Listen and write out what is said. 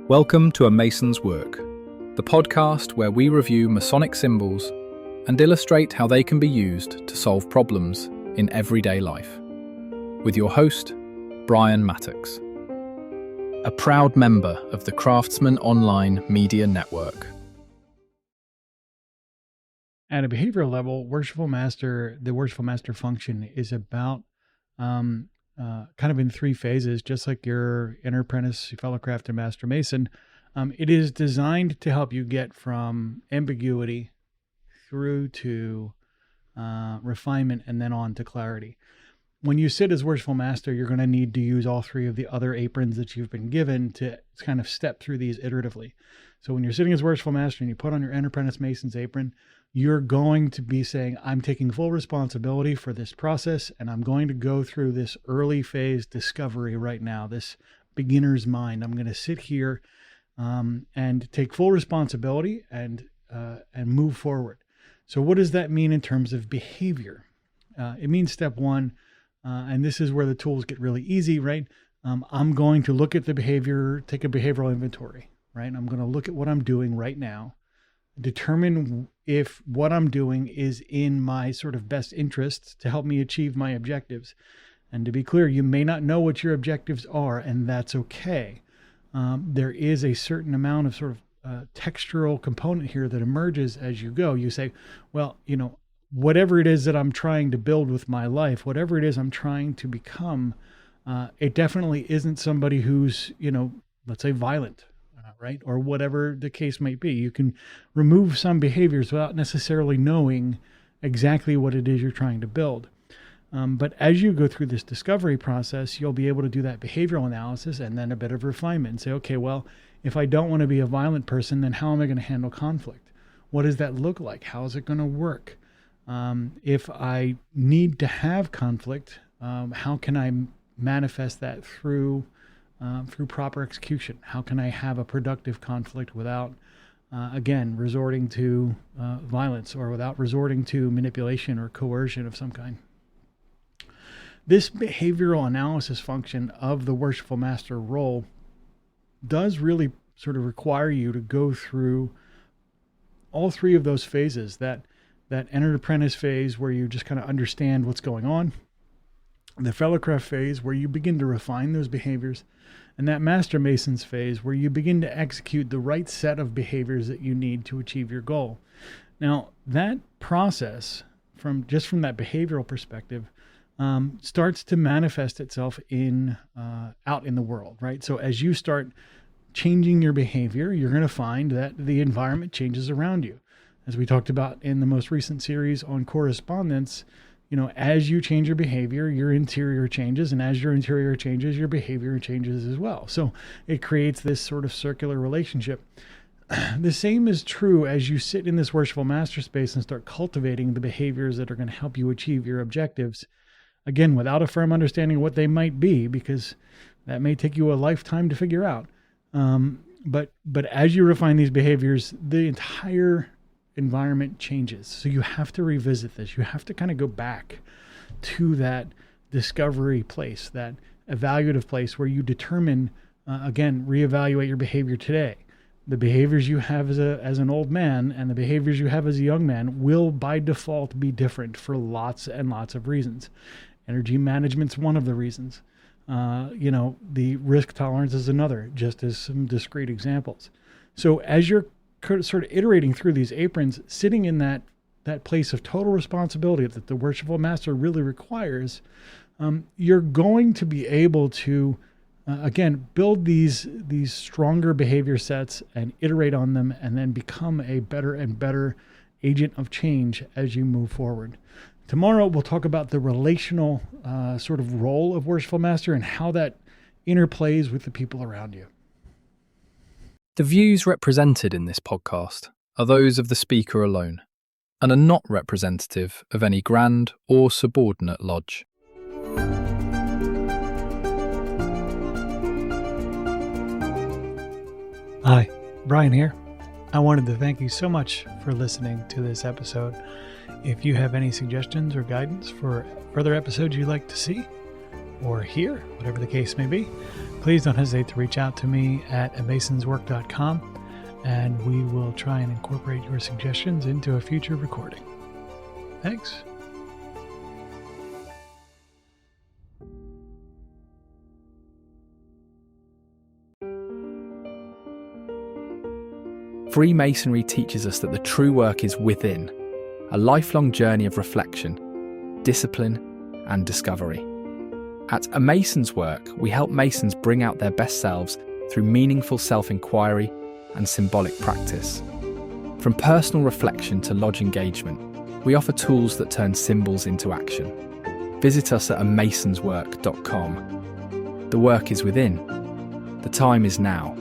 Welcome to A Mason's Work, the podcast where we review Masonic symbols and illustrate how they can be used to solve problems in everyday life. With your host, Brian Mattox, a proud member of the Craftsman Online Media Network. At a behavioral level, the Worshipful Master function is about kind of in three phases, just like your inner apprentice, fellowcraft, and master mason. It is designed to help you get from ambiguity through to refinement and then on to clarity. When you sit as Worshipful Master, you're going to need to use all three of the other aprons that you've been given to kind of step through these iteratively. So when you're sitting as Worshipful Master and you put on your inner apprentice mason's apron, you're going to be saying, I'm taking full responsibility for this process, and I'm going to go through this early phase discovery right now, this beginner's mind. I'm going to sit here and take full responsibility and move forward. So what does that mean in terms of behavior? It means step one, and this is where the tools get really easy, right? I'm going to look at the behavior, take a behavioral inventory, right? I'm going to look at what I'm doing right now, determine if what I'm doing is in my sort of best interests to help me achieve my objectives. And to be clear, you may not know what your objectives are, and that's okay. There is a certain amount of sort of textural component here that emerges as you go. You say, well, whatever it is that I'm trying to build with my life, whatever it is I'm trying to become, it definitely isn't somebody who's, let's say violent. Right? Or whatever the case might be. You can remove some behaviors without necessarily knowing exactly what it is you're trying to build. But as you go through this discovery process, you'll be able to do that behavioral analysis and then a bit of refinement and say, okay, well, if I don't want to be a violent person, then how am I going to handle conflict? What does that look like? How is it going to work? If I need to have conflict, how can I manifest that through proper execution? How can I have a productive conflict without, again, resorting to violence or without resorting to manipulation or coercion of some kind? This behavioral analysis function of the Worshipful Master role does really sort of require you to go through all three of those phases, that entered apprentice phase where you just kind of understand what's going on, the fellowcraft phase where you begin to refine those behaviors, and that master mason's phase where you begin to execute the right set of behaviors that you need to achieve your goal. Now, that process from that behavioral perspective starts to manifest itself out in the world, right? So as you start changing your behavior, you're going to find that the environment changes around you. As we talked about in the most recent series on correspondence, as you change your behavior, your interior changes, and as your interior changes, your behavior changes as well. So it creates this sort of circular relationship. The same is true as you sit in this Worshipful Master space and start cultivating the behaviors that are going to help you achieve your objectives. Again, without a firm understanding of what they might be, because that may take you a lifetime to figure out. But as you refine these behaviors, the entire environment changes. So you have to revisit this. You have to kind of go back to that discovery place, that evaluative place where you determine, again, reevaluate your behavior today. The behaviors you have as an old man and the behaviors you have as a young man will by default be different for lots and lots of reasons. Energy management's one of the reasons. The risk tolerance is another, just as some discrete examples. So as you're sort of iterating through these aprons, sitting in that place of total responsibility that the Worshipful Master really requires, you're going to be able to, again, build these stronger behavior sets and iterate on them and then become a better and better agent of change as you move forward. Tomorrow, we'll talk about the relational sort of role of Worshipful Master and how that interplays with the people around you. The views represented in this podcast are those of the speaker alone and are not representative of any grand or subordinate lodge. Hi, Brian here. I wanted to thank you so much for listening to this episode. If you have any suggestions or guidance for further episodes you'd like to see, or here, whatever the case may be, please don't hesitate to reach out to me at amasonswork.com, and we will try and incorporate your suggestions into a future recording. Thanks. Freemasonry teaches us that the true work is within, a lifelong journey of reflection, discipline, and discovery. At A Mason's Work, we help Masons bring out their best selves through meaningful self-inquiry and symbolic practice. From personal reflection to lodge engagement, we offer tools that turn symbols into action. Visit us at amasonswork.com. The work is within. The time is now.